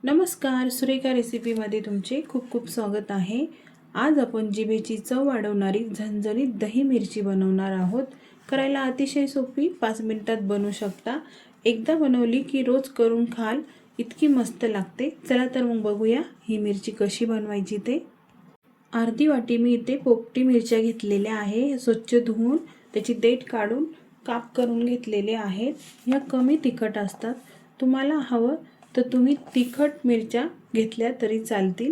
नमस्कार, सुरेखा रेसिपीमध्ये तुमचे खूप खूप स्वागत आहे। आज आपण जिभेची चव वाढवणारी झणझणीत दही मिरची बनवणार आहोत। करायला अतिशय सोपी, 5 मिनिटात बनवू शकता। एकदा बनवली की रोज करून खाल इतकी मस्त लागते। चला तर मग बघूया ही मिरची कशी बनवायची ते। अर्धी वाटी मी इथे पोपटी मिरच्या घेतलेल्या आहे। स्वच्छ धुवून त्याची देठ काढून काप करून घेतलेले आहेत। ह्या कमी तिखट असतात। तुम्हाला हवं तर तुम्ही तिखट मिरच्या घेतल्या तरी चालतील।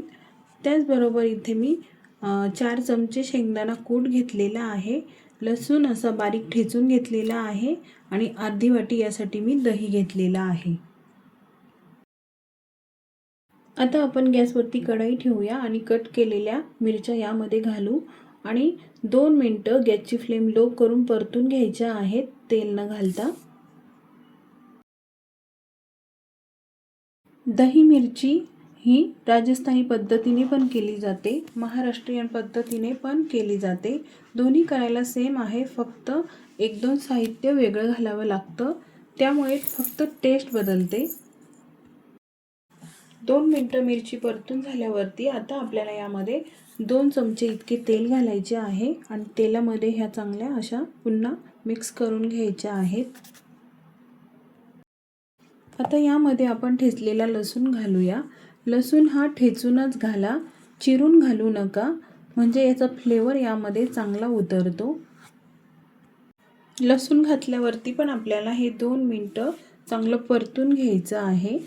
त्याचबरोबर इथे मी 4 चमचे शेंगदाणा कूट घेतलेला आहे। लसूण असा बारीक ठेचून घेतलेला आहे आणि अर्धी वाटी यासाठी मी दही घेतलेला आहे। आता आपण गॅसवरती कढई ठेवूया आणि कट केलेल्या मिरच्या यामध्ये घालू आणि 2 मिनिटं गॅसची फ्लेम लो करून परतून घ्यायच्या आहेत तेल न घालता। दही मिरची ही राजस्थानी पद्धतीने पण केली जाते, महाराष्ट्रीयन पद्धतीने पण केली जाते। दोन्ही करायला सेम आहे, फक्त 1-2 साहित्य वेगळं घालावं लागतं, त्यामुळे फक्त टेस्ट बदलते। 2 मिनिटं मिरची परतून झाल्यावरती आता आपल्याला यामध्ये 2 चमचे इतके तेल घालायचे आहे आणि तेलामध्ये ह्या चांगल्या अशा पुन्हा मिक्स करून घ्यायच्या आहेत। आता यामध्ये आपण ठेचलेला लसूण घालूया। लसूण हा ठेचूनच घाला, चिरून घालू नका, म्हणजे याचा फ्लेवर यामध्ये चांगला उतरतो। लसूण घातल्यावरती पण आपल्याला हे 2 मिनिटं चांगलं परतून घ्यायचं आहे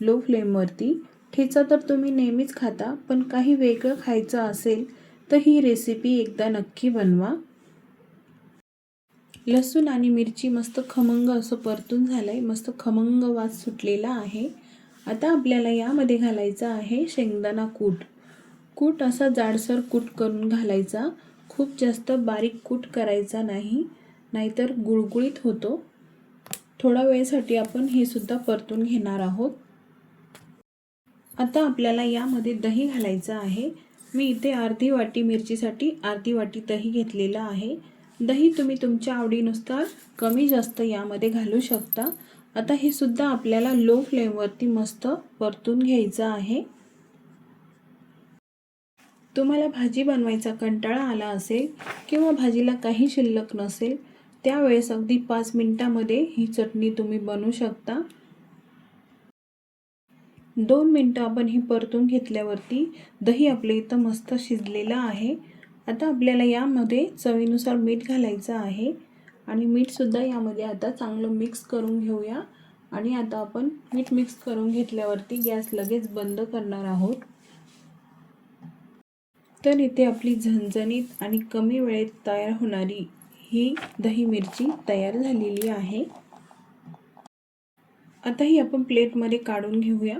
लो फ्लेमवरती। ठेचा तर तुम्ही नेहमीच खाता, पण काही वेगळं खायचं असेल तर ही रेसिपी एकदा नक्की बनवा। लसूण आणि मिरची मस्त खमंग असं परतून झालंय, मस्त खमंग वास सुटलेला आहे। आता आपल्याला यामध्ये घालायचा आहे शेंगदाणा कूट। कूट असा जाडसर कूट करून घालायचा, खूप जास्त बारीक कूट करायचा नाही, नाहीतर गुळगुळीत होतो। थोडा वेळसाठी आपण हे सुद्धा परतून घेणार आहोत। आता आपल्याला यामध्ये दही घालायचं आहे। मी इथे अर्धी वाटी मिरचीसाठी अर्धी वाटी दही घेतलेला आहे। दही तुम्ही तुमच्या आवडीनुसार कमी जास्त यामध्ये घालू शकता। आता हे सुद्धा आपल्याला लो फ्लेमवरती मस्त परतून घ्यायचं आहे। तुम्हाला भाजी बनवायचा कंटाळा आला असेल किंवा भाजीला काही शिल्लक नसेल, त्यावेळेस अगदी 5 मिनिटांमध्ये ही चटणी तुम्ही बनवू शकता। 2 मिनिटं आपण ही परतून घेतल्यावरती दही आपले इथं मस्त शिजलेलं आहे। आता आपल्याला यामध्ये चवीनुसार मीठ घालायचं आहे आणि मीठ सुद्धा यामध्ये आता चांगलं मिक्स करून घेऊया। आणि आता आपण मीठ मिक्स करून घेतल्यावरती गॅस लगेच बंद करणार आहोत। तर इथे आपली झणझणीत आणि कमी वेळेत तयार होणारी ही दही मिरची तयार झालेली आहे। आता ही आपण प्लेटमध्ये काढून घेऊया।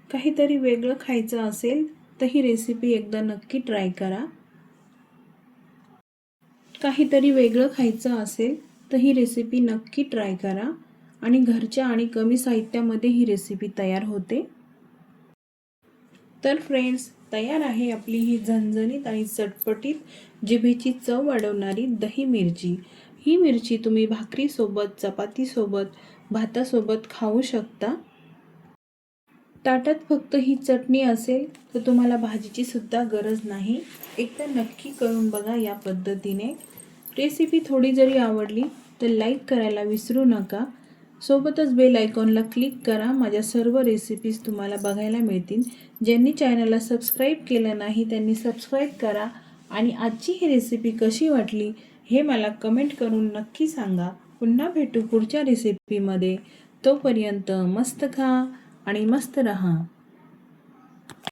काहीतरी वेगळं खायचं असेल तर ही रेसिपी एकदा नक्की ट्राय करा। काहीतरी वेगळं खायचं असेल तर ही रेसिपी नक्की ट्राय करा आणि घरच्या आणि कमी साहित्यामध्ये ही रेसिपी तयार होते। तर फ्रेंड्स, तयार आहे आपली ही झणझणीत आणि चटपटीत जिभेची चव वाढवणारी दही मिरची। ही मिरची तुम्ही भाकरीसोबत, चपातीसोबत, भातासोबत खाऊ शकता। ताटात फक्त ही चटणी असेल तर तुम्हाला भाजीची सुद्धा गरज नाही। एकदा नक्की करून बघा या पद्धतीने। रेसिपी थोडी जरी आवडली तर लाईक करायला विसरू नका। सोबतच बेल आयकॉनला क्लिक करा, माझ्या सर्व रेसिपीज तुम्हाला बघायला मिळतील। ज्यांनी चॅनलला सबस्क्राईब केलं नाही त्यांनी सबस्क्राईब करा आणि आजची ही रेसिपी कशी वाटली हे मला कमेंट करून नक्की सांगा। पुन्हा भेटू पुढच्या रेसिपीमध्ये, तोपर्यंत मस्त खा आणि मस्त रहा।